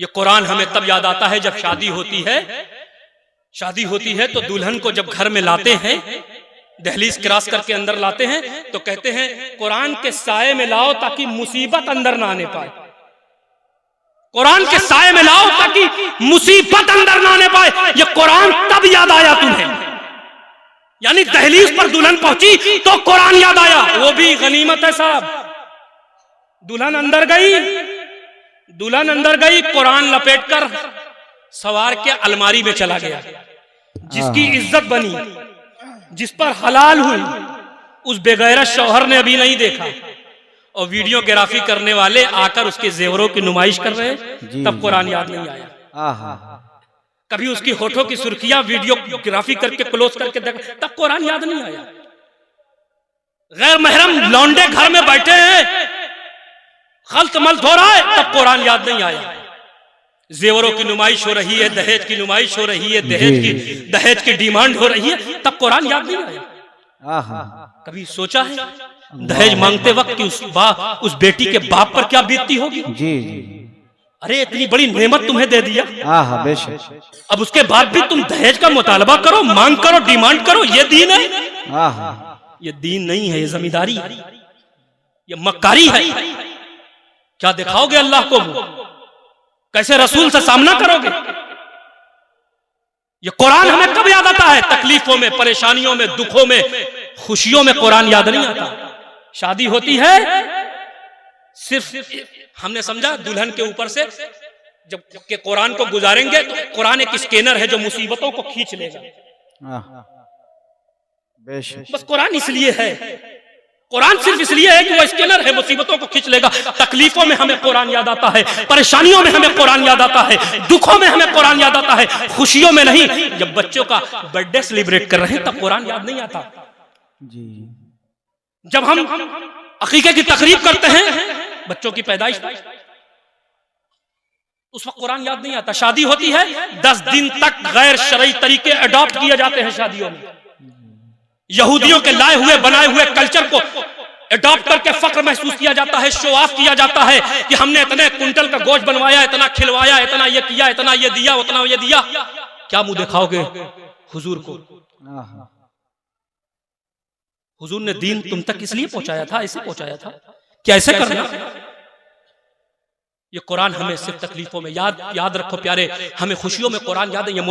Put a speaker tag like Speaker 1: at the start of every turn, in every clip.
Speaker 1: ये कुरान हमें तब याद आता है जब शादी होती है तो दुल्हन को जब घर में लाते हैं, दहलीज क्रॉस करके अंदर लाते हैं, तो कहते हैं कुरान के साए में लाओ ताकि मुसीबत अंदर ना आने पाए। कुरान के साए में लाओ ताकि मुसीबत अंदर ना आने पाए। ये कुरान तब याद आया तुम्हें, यानी दहलीज पर दुल्हन पहुंची तो कुरान याद आया। वो भी गनीमत है साहब। दुल्हन अंदर गई, कुरान लपेटकर सवार के अलमारी में चला गया। जिसकी इज्जत बनी, जिस पर हलाल हुई, उस बेगैरत शौहर ने अभी नहीं देखा, और वीडियोग्राफी करने वाले आकर उसके जेवरों की नुमाइश कर रहे हैं, तब कुरान याद नहीं आया। कभी उसकी होठों की सुर्खियां वीडियोग्राफी करके क्लोज करके देखा, तब कुरान याद नहीं आया। गैर महरम लौंडे घर में बैठे हैं, खल्त मल्त हो रहा है, तब कुरान याद नहीं आया। जेवरों की नुमाइश हो रही है, दहेज की नुमाइश हो रही है, दहेज की डिमांड हो रही है, तब कुरान याद नहीं आया। कभी सोचा है दहेज मांगते वक्त कि उस बेटी के बाप पर क्या बीतती होगी? जी। अरे इतनी बड़ी नेमत तुम्हें दे दिया, अब उसके बाद भी तुम दहेज का मुतालबा करो, मांग करो, डिमांड करो। ये दीन है? ये दीन नहीं है, ये जमींदारी है, ये मक्कारी है। क्या दिखाओगे अल्लाह को? कैसे रसूल से सामना करोगे? ये कुरान हमें कब याद आता है? तकलीफों में, परेशानियों में, दुखों में, खुशियों में कुरान याद नहीं आता। शादी होती है, सिर्फ हमने समझा दुल्हन के ऊपर से जब के कुरान को गुजारेंगे तो कुरान एक स्कैनर है जो मुसीबतों को खींच लेगा। बस कुरान इसलिए है, कुरान सिर्फ इसलिए है कि वो स्कैनर है, मुसीबतों को खींच लेगा। तकलीफों में हमें कुरान याद आता है, परेशानियों में हमें कुरान याद आता है, दुखों में हमें कुरान याद आता है, खुशियों में नहीं। जब बच्चों का बर्थडे सेलिब्रेट कर रहे हैं तब कुरान याद नहीं आता जी। जब हम अकीके की तकरीब करते हैं, बच्चों की पैदाइश, उस वक्त कुरान याद नहीं आता। शादी होती है, 10 दिन तक गैर शरई तरीके अडॉप्ट किए जाते हैं शादियों में। यहूदियों के लाए हुए बनाए हुए कल्चर को अडॉप्ट करके फख्र महसूस किया जाता है, शो ऑफ किया जाता है कि हमने इतने कुंटल का गोश्त बनवाया, इतना खिलवाया, इतना ये किया, इतना ये दिया, उतना ये दिया। क्या मुंह दिखाओगे हुजूर को? हुजूर ने दीन तुम तक इसलिए पहुंचाया था, ऐसे पहुंचाया था, क्या ऐसे करना? ये कुरान हमें सिर्फ तकलीफों में याद रखो प्यारे, हमें खुशियों में कुरान याद है। ये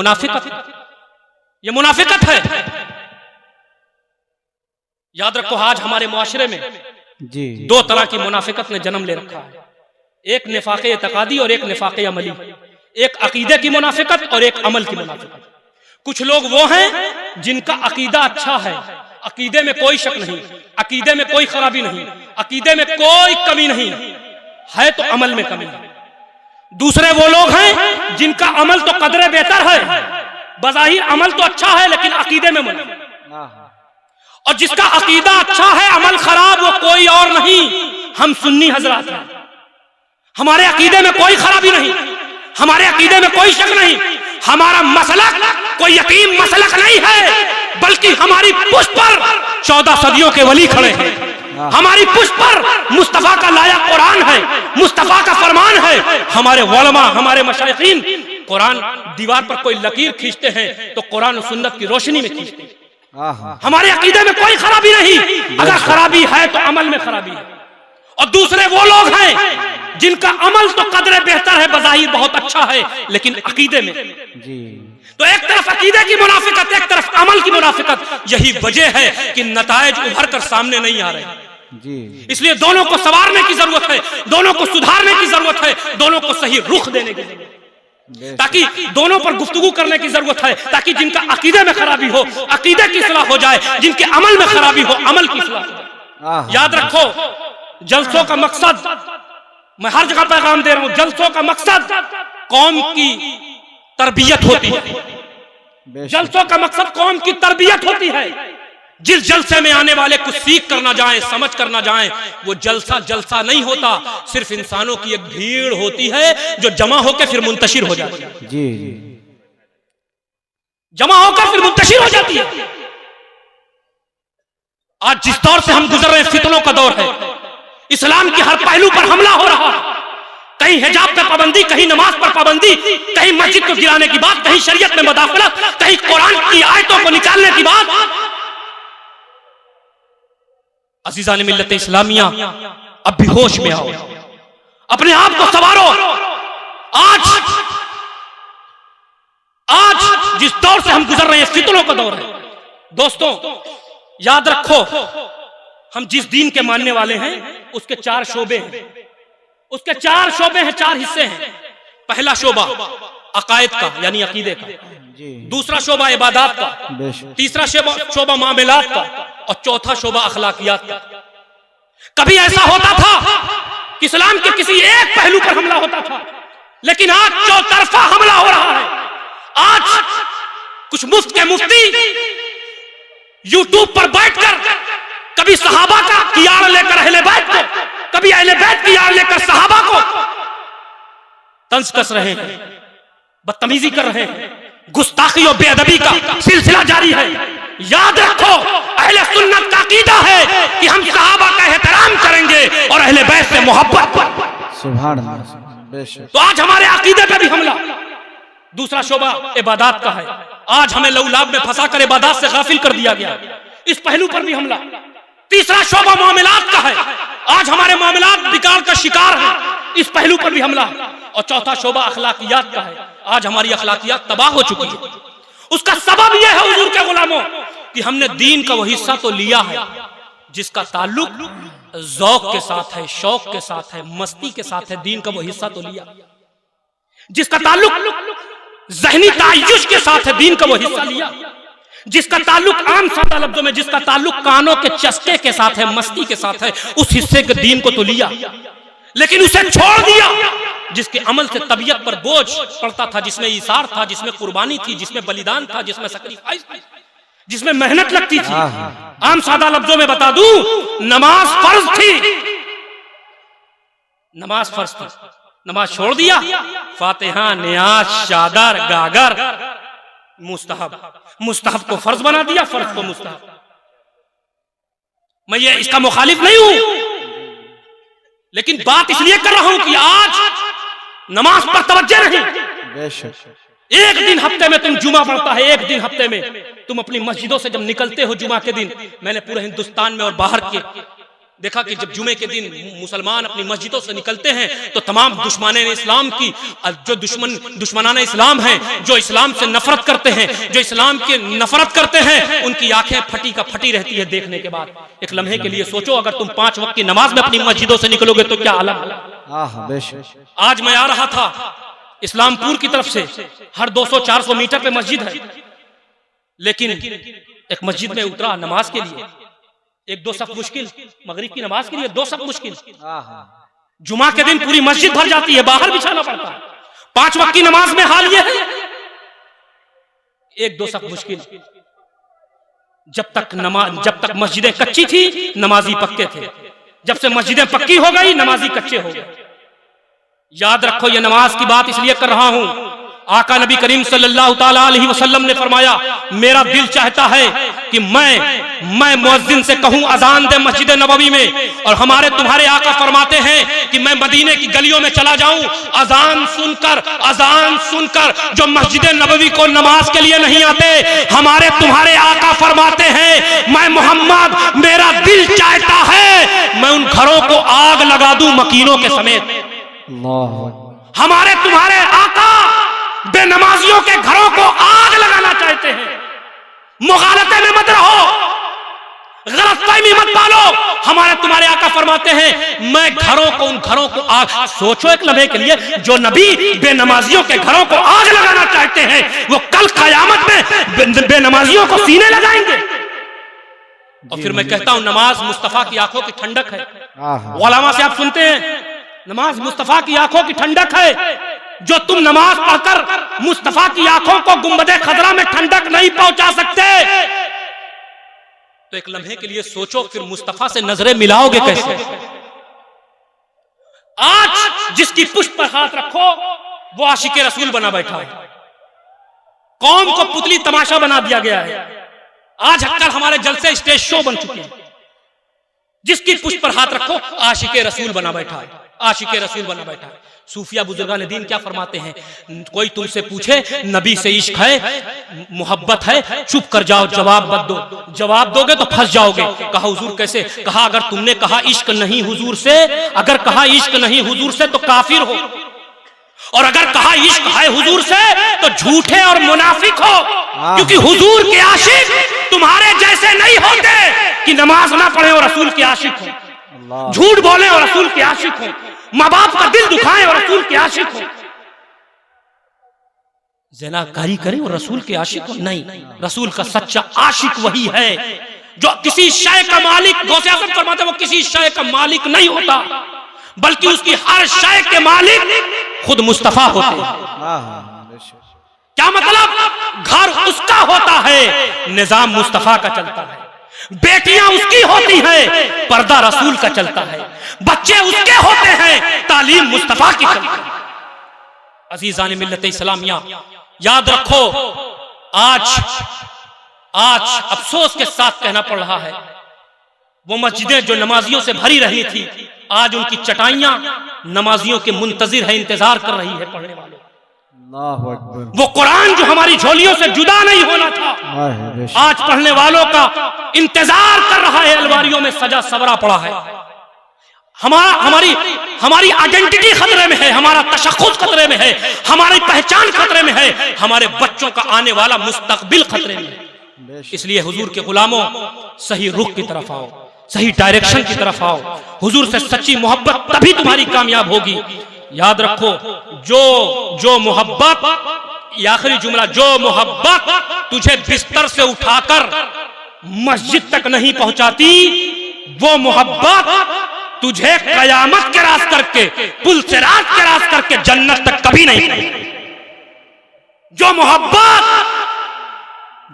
Speaker 1: मुनाफिकत है। याद रखो आज हमारे मुआशरे में जी 2 तरह की मुनाफिकत ने जन्म ले रखा है। एक निफाक़े इत्क़ादी और एक निफाक़े अमली। एक अकीदे की मुनाफिकत और एक अमल की मुनाफिकत। कुछ लोग वो हैं जिनका अकीदा अच्छा है, अकीदे में कोई शक नहीं, अकीदे में कोई खराबी नहीं, अकीदे में कोई कमी नहीं है, तो अमल में कमी है। दूसरे वो लोग हैं जिनका अमल तो कदरे बेहतर है, बज़ाहिर अमल तो अच्छा है लेकिन अकीदे में मुनाफिक। और जिसका अकीदा अच्छा है अमल खराब, वो कोई और नहीं, हम सुन्नी हजरात हैं। हमारे अकीदे में कोई खराबी नहीं, हमारे अकीदे में कोई शक नहीं। हमारा मसलक कोई यतीम मसलक नहीं है, बल्कि हमारी पुष्ट पर 14 सदियों के वली खड़े हैं। हमारी पुष्ट पर मुस्तफा का लाया कुरान है, मुस्तफा का फरमान है। हमारे उलमा, हमारे मशाइखीन कुरान दीवार पर कोई लकीर खींचते हैं तो कुरान और सुन्नत की रोशनी में खींचते हैं। हमारे अकीदे में कोई खराबी नहीं, अगर खराबी है तो अमल में खराबी है। और दूसरे वो लोग हैं जिनका अमल तो कदरे बेहतर है, बज़ाहिर बहुत अच्छा है, लेकिन अकीदे में जी। तो एक तरफ अकीदे की मुनाफिकत, एक तरफ अमल की मुनाफिकत। यही वजह है कि नतायज उभर कर सामने नहीं आ रहे जी। इसलिए दोनों को संवारने की जरूरत है, दोनों को सुधारने की जरूरत है, दोनों को सही रुख देने की जरूरत है, ताकि दोनों पर गुफ्तगू करने की जरूरत है, ताकि जिनका अकीदे में खराबी हो अकीदे की इस्लाह हो जाए, जिनके अमल में खराबी हो अमल की इस्लाह हो जाए। याद रखो जलसों का मकसद, मैं हर जगह पैगाम दे रहा हूं, जलसों का मकसद कौम की तरबियत होती है। जलसों का मकसद कौम की तरबियत होती है। जिस जलसे में आने वाले कुछ सीख कर ना जाएं, समझ कर ना जाएं, वो जलसा नहीं होता, सिर्फ इंसानों की एक भीड़ होती है जो जमा होकर फिर मुंतशिर हो जाती है जी। जमा होकर फिर मुंतशिर हो जाती है। आज जिस दौर से हम गुजर रहे हैं, फितनों का दौर है, इस्लाम के हर पहलू पर हमला हो रहा है, कहीं हिजाब पर पाबंदी, कहीं नमाज पर पाबंदी, कहीं मस्जिद को गिराने की बात, कहीं शरीयत में मुदाखलत, कहीं कुरान की आयतों को निकालने की बात। अजीजान मिल्लत इस्लामिया, अब भी होश में आओ, अपने आप को संवारो। आज जिस दौर से हम गुजर रहे हैं, फितनों का दौर है। दोस्तों याद रखो, हम जिस दीन के मानने वाले हैं उसके 4 शोबे हैं, उसके 4 शोबे हैं, 4 हिस्से हैं। पहला शोबा अकायद का यानी अकीदे का, दूसरा शोबा इबादत का, तीसरा शोबा मामलात का, और चौथा शोबा अखलाकियात का। कभी ऐसा होता था कि इस्लाम के किसी एक पहलू पर हमला होता था, लेकिन आज चौतरफा हमला हो रहा है। आज कुछ मुफ्त के मुफ्ती यूट्यूब पर बैठकर कभी सहाबा का की आड़ लेकर अहले बैत को, कभी अहले बैत की आड़ लेकर सहाबा को तंज कस रहे हैं, बदतमीजी कर रहे हैं, गुस्ताखी और बेअदबी का सिलसिला जारी है। याद रखो, अहले सुन्नत का अकीदा है कि हम सहाबा का एहतराम करेंगे और अहले बैत से मोहब्बत। सुभान अल्लाह। तो आज हमारे अकीदे पे भी हमला। दूसरा शोबा इबादत का है। आज हमें लौलाब में फंसाकर इबादत से गाफिल कर दिया गया, इस पहलू पर भी हमला। तीसरा शोबा मामलात का है। आज हमारे मामलात बिगाड़ का शिकार है, इस पहलू पर भी हमला। और चौथा शोबा अखलाकियात का है। आज हमारी अखलाकियात तबाह हो चुकी है। उसका सबब यह है हुजूर के गुलामों कि हमने दीन का वो हिस्सा तो लिया है जिसका ताल्लुक ज़ौक के साथ है, शौक के साथ है, मस्ती के साथ है। दीन का वो हिस्सा तो लिया जिसका ताल्लुक ज़हनी तायुश के साथ है, दीन का वो हिस्सा लिया। जिसका ताल्लुक आम सादा लफ्जों में जिसका ताल्लुक कानों के चस्के के साथ है, मस्ती के साथ है, उस हिस्से के दीन को तो लिया, लेकिन उसे छोड़ दिया जिसके अमल से तबीयत पर बोझ पड़ता था, जिसमें ईसार था, जिसमें कुर्बानी थी, जिसमें बलिदान था, जिसमें सैक्रिफाइस थी, जिसमें मेहनत लगती थी। आम सादा लफ्जों में बता दूं, नमाज फर्ज थी, नमाज फर्ज थी, नमाज छोड़ दिया। फातिहा, नियाज, चादर, गागर मुस्तहब को फर्ज बना दिया, फर्ज को मुस्तहब। मैं ये इसका मुखालिफ नहीं हूं, लेकिन बात इसलिए कर रहा हूं कि आज नमाज पर तवज्जो नहीं। एक दिन हफ्ते में तुम जुमा पढ़ता है, एक दिन हफ्ते में तुम अपनी मस्जिदों से जब निकलते हो जुमा के दिन, मैंने पूरे हिंदुस्तान में और बाहर के देखा कि जब जुमे के दिन मुसलमान अपनी मस्जिदों से निकलते हैं तो तमाम दुश्मनाने इस्लाम की जो दुश्मनाने इस्लाम हैं, जो इस्लाम से नफरत करते हैं, जो इस्लाम के नफरत करते हैं, उनकी आंखें फटी का फटी रहती है देखने के बाद। एक लम्हे के लिए सोचो, अगर तुम 5 वक्त की नमाज में अपनी मस्जिदों से निकलोगे तो क्या आलम। आज मैं आ रहा था इस्लामपुर की तरफ से, हर 200-400 मीटर पे मस्जिद है, लेकिन एक मस्जिद में उतरा नमाज के लिए, 1-2 सफ मुश्किल, मगरिब की नमाज के लिए 2 सफ मुश्किल। जुमा के दिन पूरी मस्जिद भर जाती है, बाहर बिछाना पड़ता है। 5 वक्त की नमाज में हाल ये है, 1-2 सफ मुश्किल। जब तक मस्जिदें कच्ची थी नमाजी पक्के थे, जब से मस्जिदें पक्की हो गई नमाजी कच्चे हो गए। याद रखो, ये नमाज की बात इसलिए कर रहा हूं, आका नबी करीम सल्लल्लाहु ताला अलैहि वसल्लम ने फरमाया, मेरा दिल चाहता है कि मैं मुअज्जिन से कहूं अजान दे मस्जिद नबवी में, और हमारे तुम्हारे आका फरमाते हैं कि मैं मदीने की गलियों में चला जाऊं, अजान सुनकर जो मस्जिद नबवी को नमाज के लिए नहीं आते, हमारे तुम्हारे आका फरमाते हैं, मैं मोहम्मद, मेरा दिल चाहता है मैं उन घरों को आग लगा दूं मकीनों के समेत। हमारे तुम्हारे आका बेनमाजियों के घरों को आग लगाना चाहते हैं। मुगालते में मत रहो, गलतफहमी मत पालो। हमारे तुम्हारे आका फरमाते हैं, मैं उन घरों को आग। सोचो एक लम्हे के लिए, जो नबी बेनमाजियों के घरों को आग लगाना चाहते हैं, वो कल कयामत में बेनमाजियों को सीने लगाएंगे। और फिर मैं कहता हूं, नमाज मुस्तफा की आंखों की ठंडक है। उलमा से आप सुनते हैं, नमाज मुस्तफा की आंखों की ठंडक है। जो तुम नमाज पढ़कर मुस्तफा की आंखों को गुंबदे खदरा में ठंडक नहीं पहुंचा सकते, तो एक लम्हे के लिए सोचो, फिर मुस्तफा से नजरें मिलाओगे कैसे? आज जिसकी पुष्प पर हाथ रखो वो आशिके रसूल बना बैठा है। कौम को पुतली तमाशा बना दिया गया है। आज कल हमारे जलसे स्टेज शो बन चुके हैं। जिसकी पुष्प पर हाथ रखो आशिके रसूल बना बैठा है। आशिक रसूल बना बैठा है। सूफिया बुजुर्गान दीन क्या फरमाते हैं, कोई तुमसे पूछे नबी से इश्क है, मोहब्बत है, चुप कर जाओ, जवाब मत दो, जवाब दोगे तो फंस जाओगे। कहा हुजूर कैसे? कहा अगर तुमने कहा इश्क नहीं हुजूर से, अगर कहा इश्क नहीं हुजूर से तो काफिर हो, और अगर कहा इश्क है हुजूर से तो झूठे और मुनाफिक हो, क्योंकि हुजूर के आशिक तुम्हारे जैसे नहीं होते कि नमाज ना पढ़े और रसूल के आशिक हो, झूठ बोले और रसूल के आशिक हो, माँ बाप का दिल दुखाए और रसूल के आशिक हो, ज़िनाकारी करे और रसूल के आशिक हो। नहीं, रसूल का सच्चा आशिक वही है जो किसी शय का मालिक, गौसे आज़म फरमाते हैं वो किसी शय का मालिक नहीं होता, बल्कि उसकी हर शय के मालिक खुद मुस्तफा होते हैं। क्या मतलब? घर उसका होता है, निजाम मुस्तफा का चलता है, बेटियां उसकी होती हैं, पर्दा रसूल का चलता है, बच्चे उसके होते हैं, तालीम मुस्तफा की चलती है। अजीजान मिल्लत इस्लामिया, याद रखो, आज अफसोस के साथ कहना पड़ रहा है, वो मस्जिदें जो नमाजियों से भरी रही थी, आज उनकी चटाइयां नमाजियों के मुंतजिर है, इंतजार कर रही है पढ़ने वालों। वो कुरान जो हमारी झोलियों से जुदा नहीं होना था, आज पढ़ने वालों का इंतजार कर रहा है, अलमारियों में सजा सवरा पड़ा है। हमारी आइडेंटिटी खतरे में है, हमारा तशख्खुस खतरे में है, हमारी पहचान खतरे में है, हमारे बच्चों का आने वाला मुस्तकबिल खतरे में है। इसलिए हुजूर के गुलामों, सही रुख की तरफ आओ, सही डायरेक्शन की तरफ आओ। हुजूर से सच्ची मोहब्बत तभी तुम्हारी कामयाब होगी। याद रखो, जो मोहब्बत, आखिरी जुमला, जो मोहब्बत तुझे बिस्तर से उठाकर मस्जिद तक नहीं पहुंचाती, वो मोहब्बत तुझे कयामत के रास करके, पुल से रात के रास करके जन्नत तक कभी नहीं पहुंचाती।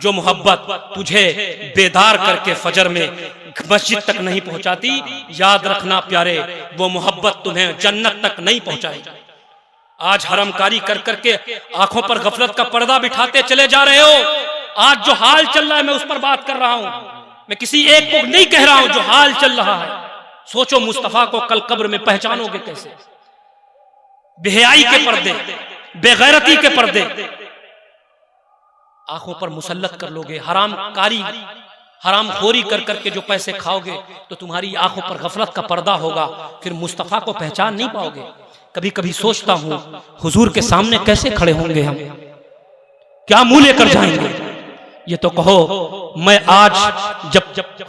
Speaker 1: जो मोहब्बत तुझे बेदार करके फजर में मस्जिद तक नहीं पहुंचाती, याद रखना प्यारे, वो मोहब्बत तुम्हें जन्नत तक नहीं पहुंचाएगी। आज हरमकारी कर करके आंखों पर गफलत का पर्दा बिठाते चले जा रहे हो। आज जो हाल चल रहा है, मैं उस पर बात कर रहा हूं, मैं किसी एक को नहीं कह रहा हूं, जो हाल चल रहा है। सोचो मुस्तफा को कल कब्र में पहचानोगे कैसे? बेहयाई के पर्दे, बेगैरती के पर्दे आंखों पर मुसल्लत कर लोगे, हरामखोरी कर करके जो पैसे खाओगे तो तुम्हारी आंखों पर गफलत का पर्दा होगा, फिर मुस्तफा को पहचान नहीं पाओगे। कभी कभी सोचता हूं, हुजूर के सामने कैसे खड़े होंगे हम, क्या मुंह लेकर जाएंगे? ये तो कहो, मैं आज जब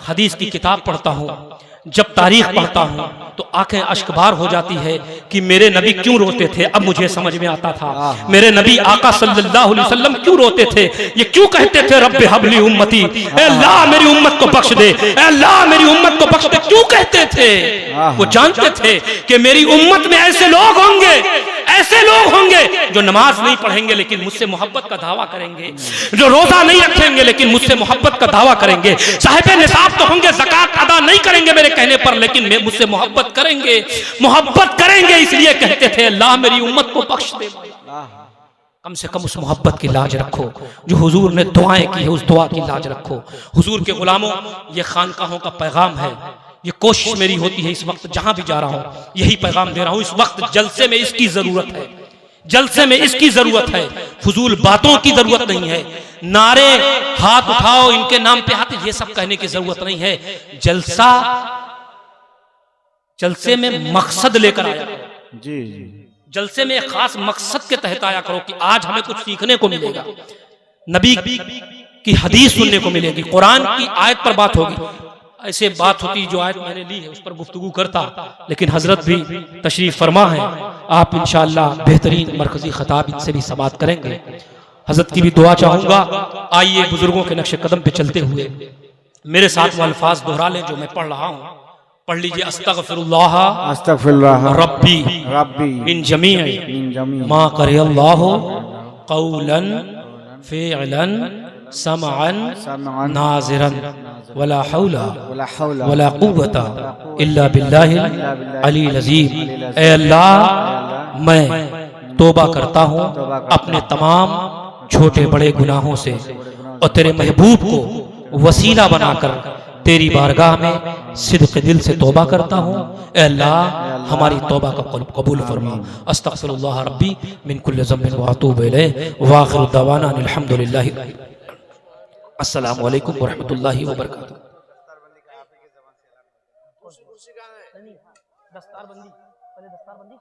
Speaker 1: हदीस की किताब पढ़ता हूं, जब तारीख पढ़ता हूं, तो आंखें अश्कबार हो जाती है कि मेरे नबी क्यों रोते थे। अब मुझे समझ में आता था, मेरे नबी आका सल्लल्लाहु अलैहि वसल्लम क्यों रोते थे। ये क्यों कहते थे, रब्बे हबली उम्मती, ए अल्लाह मेरी उम्मत को बख्श दे, ए अल्लाह मेरी उम्मत को बख्श दे। क्यों कहते थे? वो जानते थे कि मेरी उम्मत में ऐसे लोग होंगे जो नमाज नहीं पढ़ेंगे लेकिन मुझसे मोहब्बत का दावा करेंगे, जो रोजा नहीं रखेंगे लेकिन मुझसे मोहब्बत का दावा करेंगे, साहिब निसाब तो होंगे, ज़कात अदा नहीं करेंगे मेरे कहने पर, लेकिन मुझसे मोहब्बत करेंगे। इसलिए कहते थे, अल्लाह मेरी उम्मत को बख्श दे। कम से कम उस मोहब्बत की लाज रखो जो हुजूर ने दुआएं की है, उस दुआ की लाज रखो। हुजूर के गुलामों, ये खानकाहों का पैगाम है, ये कोशिश मेरी होती है इस वक्त जहां भी जा रहा हूं, यही पैगाम दे रहा हूं। इस वक्त जलसे में इसकी जरूरत है, जलसे में इसकी जरूरत है, फजूल बातों की जरूरत नहीं है, नारे हाथ उठाओ इनके नाम पे हाथ, ये सब कहने की जरूरत नहीं है। जलसे में मकसद लेकर आया करो जी, जलसे में एक खास मकसद के तहत आया करो कि आज हमें कुछ सीखने को मिलेगा, नबी की हदीस सुनने को मिलेगी, कुरान की आयत पर बात होगी। ऐसे बात होती जो आयत मैंने ली है उस पर गुफ्तगू करता, लेकिन हजरत भी तशरीफ फरमा है, आप इंशाअल्लाह बेहतरीन मरकजी खताब इनसे भी समाअत करेंगे। हजरत की भी दुआ चाहूंगा। आइए बुजुर्गों के नक्शे कदम पे चलते हुए मेरे साथ वो अल्फाज दोहरा लें जो मैं पढ़ रहा हूँ। पढ़ लीजिए, अस्तगफिरुल्लाह रब्बी मिन जमीअ मा करअल्लाहु कौलन फ़िअलन समअन नाज़िरन वला हौला वला कुव्वता इल्ला बिल्लाहिल अलील अज़ीम। ए अल्लाह, मैं तौबा करता हूँ अपने तमाम छोटे बड़े गुनाहों से और तेरे महबूब को वसीला बनाकर तेरी बारगाह में सिद्क़ दिल से तौबा करता हूँ। ए अल्लाह हमारी तौबा का कबूल फरमा। अस्तग़फिरुल्लाह रब्बी मिन कुल्लि ज़ंबिन व अतूबु इलैहि व आखिरु दवाना अनिल हम्दुलिल्लाहि। अस्सलामु अलैकुम व रहमतुल्लाहि व बरकातुहू।